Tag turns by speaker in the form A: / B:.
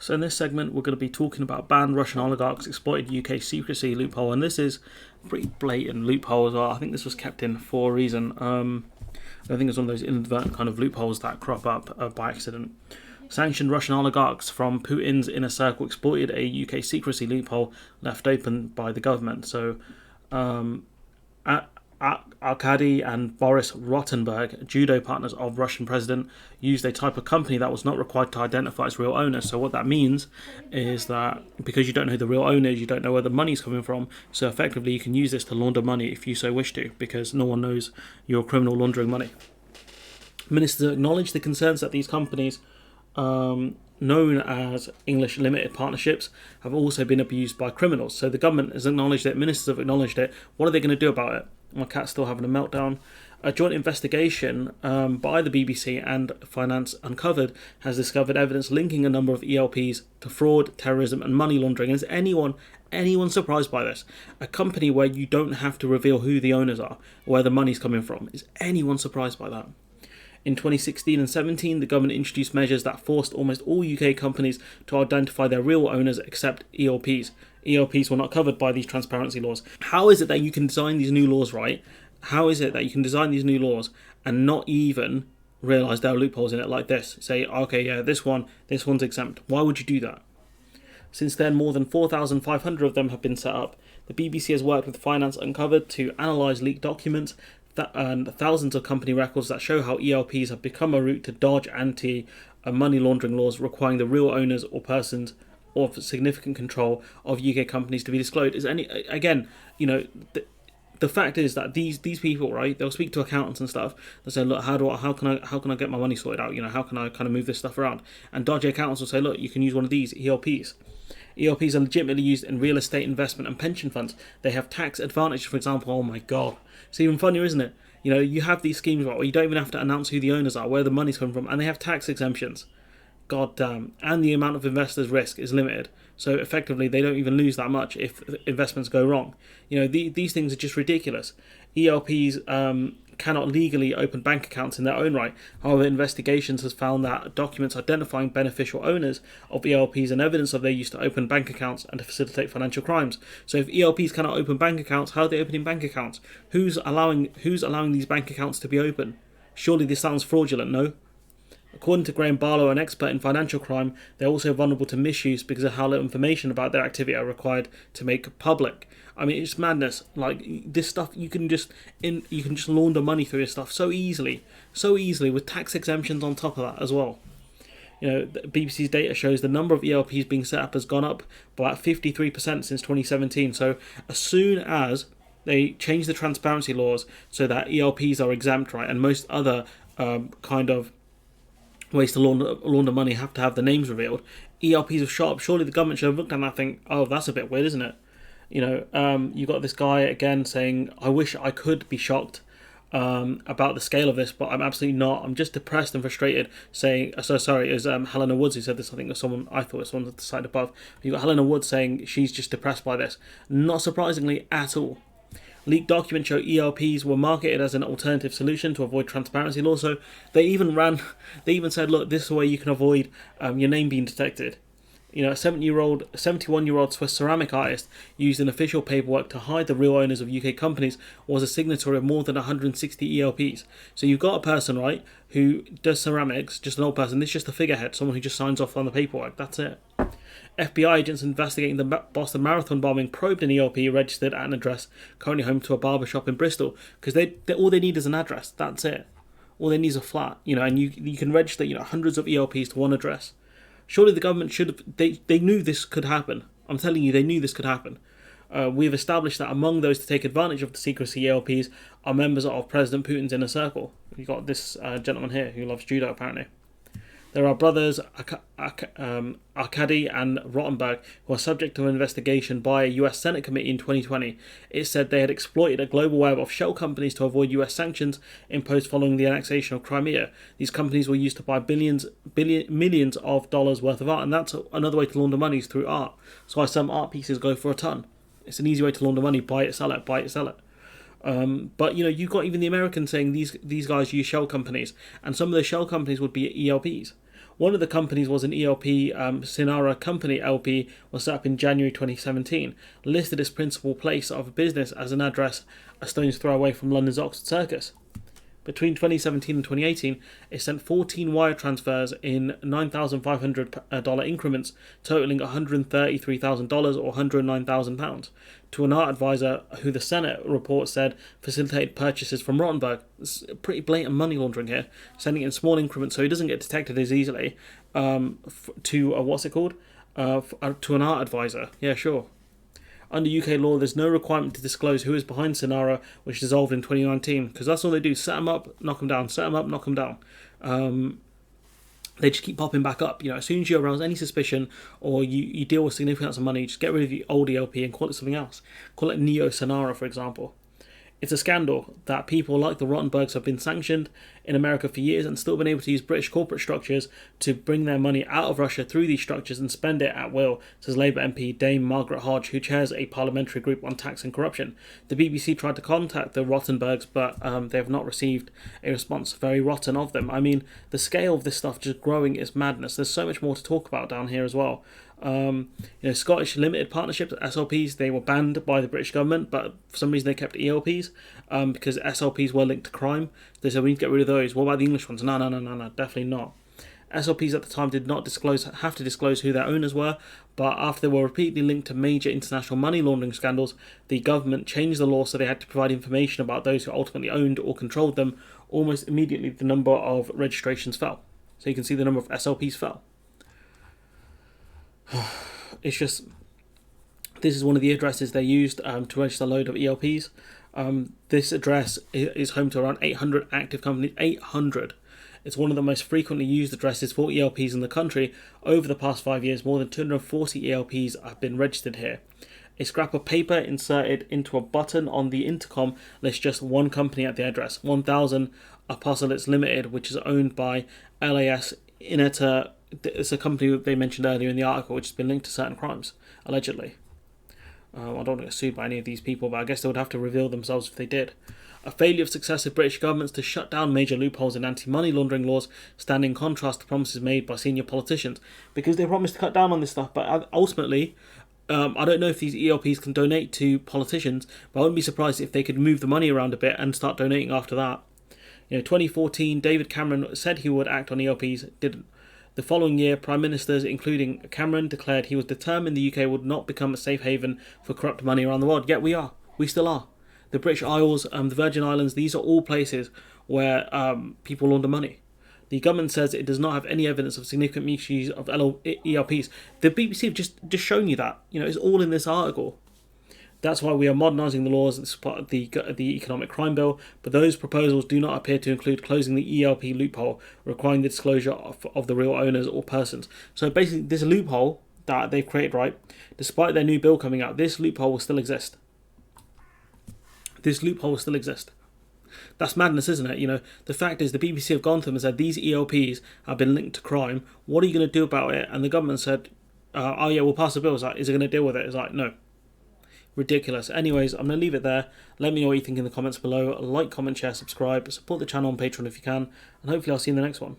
A: So in this segment, we're going to be talking about banned Russian oligarchs exploited UK secrecy loophole, and this is a pretty blatant loophole as well. I think this was kept in for a reason. I think it's one of those inadvertent kind of loopholes that crop up by accident. Sanctioned Russian oligarchs from Putin's inner circle exploited a UK secrecy loophole left open by the government. So, Arkady and Boris Rotenberg, judo partners of Russian president, used a type of company that was not required to identify its real owner. So what that means is that because you don't know who the real owner is, you don't know where the money's coming from. So effectively, you can use this to launder money if you so wish to, because no one knows you're criminal laundering money. Ministers acknowledged the concerns that these companies, known as English limited partnerships, have also been abused by criminals. So the government has acknowledged it, ministers have acknowledged it. What are they going to do about it? My cat's still having a meltdown. A joint investigation by the BBC and Finance Uncovered has discovered evidence linking a number of ELPs to fraud, terrorism and money laundering. Is anyone surprised by this? A company where you don't have to reveal who the owners are, where the money's coming from. Is anyone surprised by that? In 2016 and 17, the government introduced measures that forced almost all UK companies to identify their real owners except ELPs. ELPs were not covered by these transparency laws. How is it that you can design these new laws, right? How is it that you can design these new laws and not even realise there are loopholes in it like this? Say, okay, yeah, this one's exempt. Why would you do that? Since then, more than 4,500 of them have been set up. The BBC has worked with Finance Uncovered to analyse leaked documents and thousands of company records that show how ELPs have become a route to dodge anti-money laundering laws requiring the real owners or persons of significant control of UK companies to be disclosed. The fact is that these people, right, they'll speak to accountants and stuff. They'll say, look, how can I get my money sorted out? How can I kind of move this stuff around? And dodgy accountants will say, look, you can use one of these ELPs. ELPs are legitimately used in real estate investment and pension funds. They have tax advantage, for example. Oh my God. It's even funnier, isn't it? You have these schemes where you don't even have to announce who the owners are, where the money's coming from, and they have tax exemptions. God damn. And the amount of investors' risk is limited. So effectively, they don't even lose that much if investments go wrong. These things are just ridiculous. ELPs cannot legally open bank accounts in their own right. However, investigations has found that documents identifying beneficial owners of ELPs and evidence of their use to open bank accounts and to facilitate financial crimes. So if ELPs cannot open bank accounts, how are they opening bank accounts? Who's allowing these bank accounts to be open? Surely this sounds fraudulent, no? According to Graham Barlow, an expert in financial crime, they're also vulnerable to misuse because of how little information about their activity are required to make public. I mean, it's madness. Like, this stuff, you can just launder money through this stuff so easily with tax exemptions on top of that as well. The BBC's data shows the number of ELPs being set up has gone up by about 53% since 2017. So as soon as they change the transparency laws so that ELPs are exempt, right, and most other kind of ways to launder money have to have the names revealed, ELPs have shot up. Surely the government should have looked at that and think, oh, that's a bit weird, isn't it? You got this guy again saying, I wish I could be shocked about the scale of this, but I'm absolutely not. I'm just depressed and frustrated. Saying, so sorry, it was Helena Woods who said this. I think it was someone, I thought it was someone at the side above. You got Helena Woods saying she's just depressed by this. Not surprisingly at all. Leaked documents show ELPs were marketed as an alternative solution to avoid transparency laws. So they even said, look, this is a way you can avoid your name being detected. A 71-year-old Swiss ceramic artist used in official paperwork to hide the real owners of UK companies was a signatory of more than 160 ELPs. So you've got a person, right, who does ceramics, just an old person. This is just a figurehead, someone who just signs off on the paperwork. That's it. FBI agents investigating the Boston Marathon bombing probed an ELP registered at an address currently home to a barbershop in Bristol, because all they need is an address. That's it. All they need is a flat, and you can register, hundreds of ELPs to one address. Surely the government should have. They knew this could happen. I'm telling you, they knew this could happen. We have established that among those to take advantage of the secrecy ELPs are members of President Putin's inner circle. You've got this gentleman here who loves judo, apparently. There are brothers Arkady and Rotenberg who are subject to an investigation by a US Senate committee in 2020. It said they had exploited a global web of shell companies to avoid US sanctions imposed following the annexation of Crimea. These companies were used to buy millions of dollars worth of art, and that's another way to launder money is through art. That's why some art pieces go for a ton. It's an easy way to launder money. Buy it, sell it, buy it, sell it. But you've got even the Americans saying these guys use shell companies, and some of those shell companies would be ELPs. One of the companies was an ELP, Sinara Company LP, was set up in January 2017, listed its principal place of business as an address a stone's throw away from London's Oxford Circus. Between 2017 and 2018, it sent 14 wire transfers in $9,500 increments, totaling $133,000 or £109,000, to an art advisor who the Senate report said facilitated purchases from Rottenberg. It's pretty blatant money laundering here, sending it in small increments so he doesn't get detected as easily. To what's it called? To an art advisor. Yeah, sure. Under UK law, there's no requirement to disclose who is behind Sinara, which dissolved in 2019, because that's all they do: set them up, knock them down, set them up, knock them down. They just keep popping back up. As soon as you arouse any suspicion or you deal with significant amounts of money, just get rid of the old ELP and call it something else. Call it Neo Sinara, for example. It's a scandal that people like the Rottenbergs have been sanctioned in America for years and still been able to use British corporate structures to bring their money out of Russia through these structures and spend it at will, says Labour MP Dame Margaret Hodge, who chairs a parliamentary group on tax and corruption. The BBC tried to contact the Rottenbergs, but they have not received a response. Very rotten of them. I mean, the scale of this stuff just growing is madness. There's so much more to talk about down here as well. Scottish limited partnerships, SLPs, they were banned by the British government, but for some reason they kept ELPs because SLPs were linked to crime. They said we need to get rid of those. What about the English ones? No, definitely not. SLPs at the time did not have to disclose who their owners were, but after they were repeatedly linked to major international money laundering scandals, the government changed the law so they had to provide information about those who ultimately owned or controlled them. Almost immediately, the number of registrations fell. So you can see the number of SLPs fell. It's just, this is one of the addresses they used to register a load of ELPs. This address is home to around 800 active companies. 800. It's one of the most frequently used addresses for ELPs in the country. Over the past 5 years, more than 240 ELPs have been registered here. A scrap of paper inserted into a button on the intercom lists just one company at the address, 1000 Apostolates Limited, which is owned by LAS Ineta. It's a company that they mentioned earlier in the article, which has been linked to certain crimes, allegedly. I don't want to get sued by any of these people, but I guess they would have to reveal themselves if they did. A failure of successive British governments to shut down major loopholes in anti-money laundering laws stand in contrast to promises made by senior politicians, because they promised to cut down on this stuff, but ultimately, I don't know if these ELPs can donate to politicians, but I wouldn't be surprised if they could move the money around a bit and start donating after that. 2014, David Cameron said he would act on ELPs, didn't. The following year, Prime Ministers, including Cameron, declared he was determined the UK would not become a safe haven for corrupt money around the world. Yet we are. We still are. The British Isles, the Virgin Islands, these are all places where people launder money. The government says it does not have any evidence of significant misuse of ELPs. The BBC have just shown you that. It's all in this article. That's why we are modernising the laws as part of the Economic Crime Bill, but those proposals do not appear to include closing the ELP loophole, requiring the disclosure of the real owners or persons. So basically, this loophole that they've created, right, despite their new bill coming out, this loophole will still exist. This loophole will still exist. That's madness, isn't it? The fact is the BBC have gone to them and said, these ELPs have been linked to crime. What are you going to do about it? And the government said, oh yeah, we'll pass a bill. It's like, is it going to deal with it? It's like, no. Ridiculous. Anyways, I'm going to leave it there. Let me know what you think in the comments below. Like, comment, share, subscribe. Support the channel on Patreon if you can. And hopefully I'll see you in the next one.